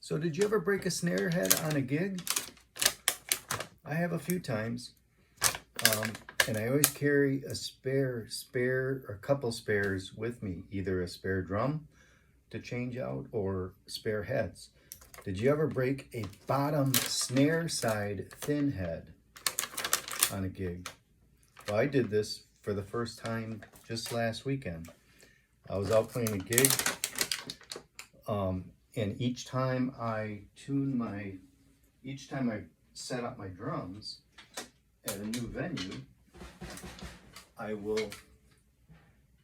So did you ever break a snare head on a gig? I have a few times. And I always carry a spare or a couple spares with me, either a spare drum to change out or spare heads. Did you ever break a bottom snare side thin head on a gig? Well, I did this for the first time just last weekend. I was out playing a gig, and each time I set up my drums at a new venue, I will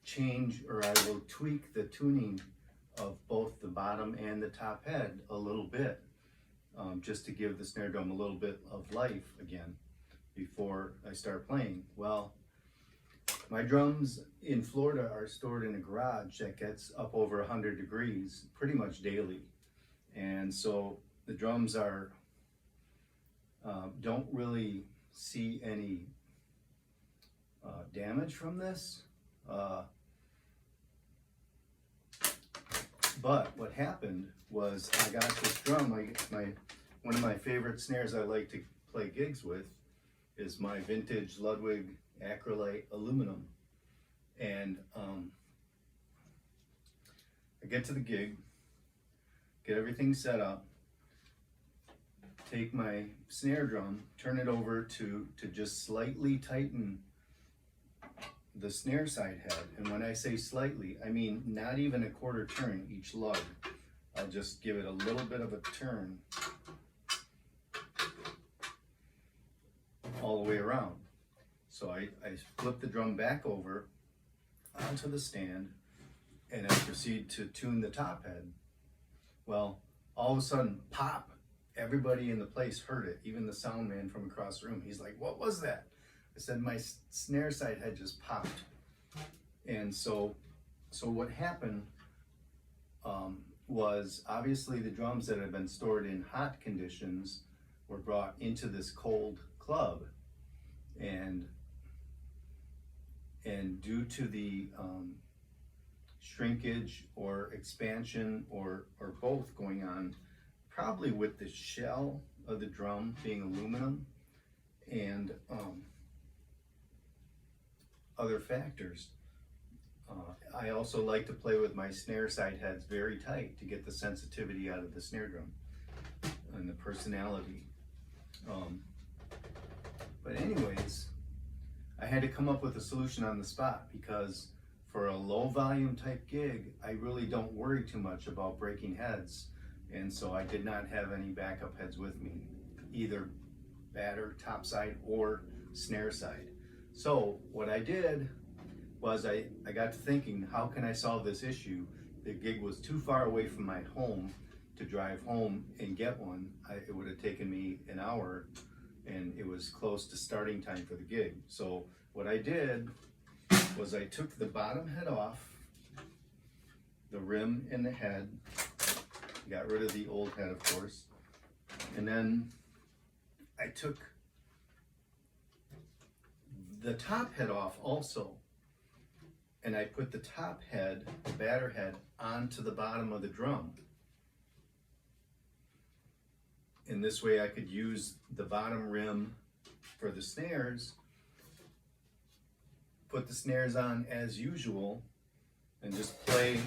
change, or I will tweak the tuning of both the bottom and the top head a little bit, just to give the snare drum a little bit of life again before I start playing. Well, my drums in Florida are stored in a garage that gets up over 100 degrees pretty much daily, and so the drums are don't really see any damage from this. But what happened was I got this drum. One of my favorite snares I like to play gigs with is my vintage Ludwig acrylite aluminum. And I get to the gig, get everything set up, take my snare drum, turn it over to just slightly tighten the snare side head. And when I say slightly, I mean not even a quarter turn each lug. I'll just give it a little bit of a turn all the way around. So I flip the drum back over onto the stand, and I proceed to tune the top head. Well, all of a sudden, pop! Everybody in the place heard it, even the sound man from across the room. He's like, "What was that?" I said, "My snare side head just popped." And so what happened was, obviously the drums that had been stored in hot conditions were brought into this cold club, and due to the shrinkage or expansion or both going on, probably with the shell of the drum being aluminum and other factors. I also like to play with my snare side heads very tight to get the sensitivity out of the snare drum and the personality. But anyways, I had to come up with a solution on the spot, because for a low volume type gig, I really don't worry too much about breaking heads. And so I did not have any backup heads with me, either batter, top side, or snare side. So what I did was I got to thinking, how can I solve this issue? The gig was too far away from my home to drive home and get one. It would have taken me an hour, and it was close to starting time for the gig. So what I did was I took the bottom head off, the rim and the head, got rid of the old head, of course, and then I took the top head off also, and I put the top head, the batter head, onto the bottom of the drum. And this way I could use the bottom rim for the snares, put the snares on as usual, and just play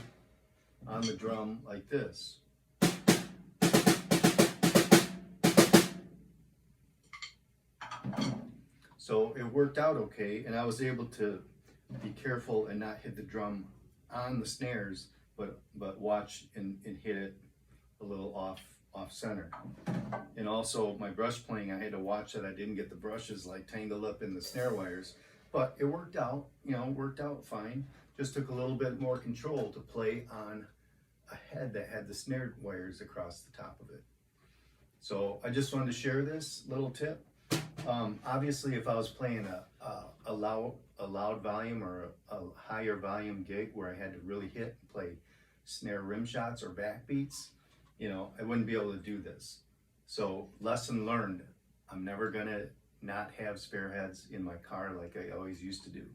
on the drum like this. So it worked out okay, and I was able to be careful and not hit the drum on the snares, but watch and hit it a little off center. And also my brush playing, I had to watch that I didn't get the brushes like tangled up in the snare wires, but it worked out, worked out fine. Just took a little bit more control to play on a head that had the snare wires across the top of it. So I just wanted to share this little tip. Obviously, if I was playing a loud volume or a higher volume gig where I had to really hit and play snare rim shots or backbeats, I wouldn't be able to do this. So lesson learned, I'm never gonna not have spare heads in my car like I always used to do.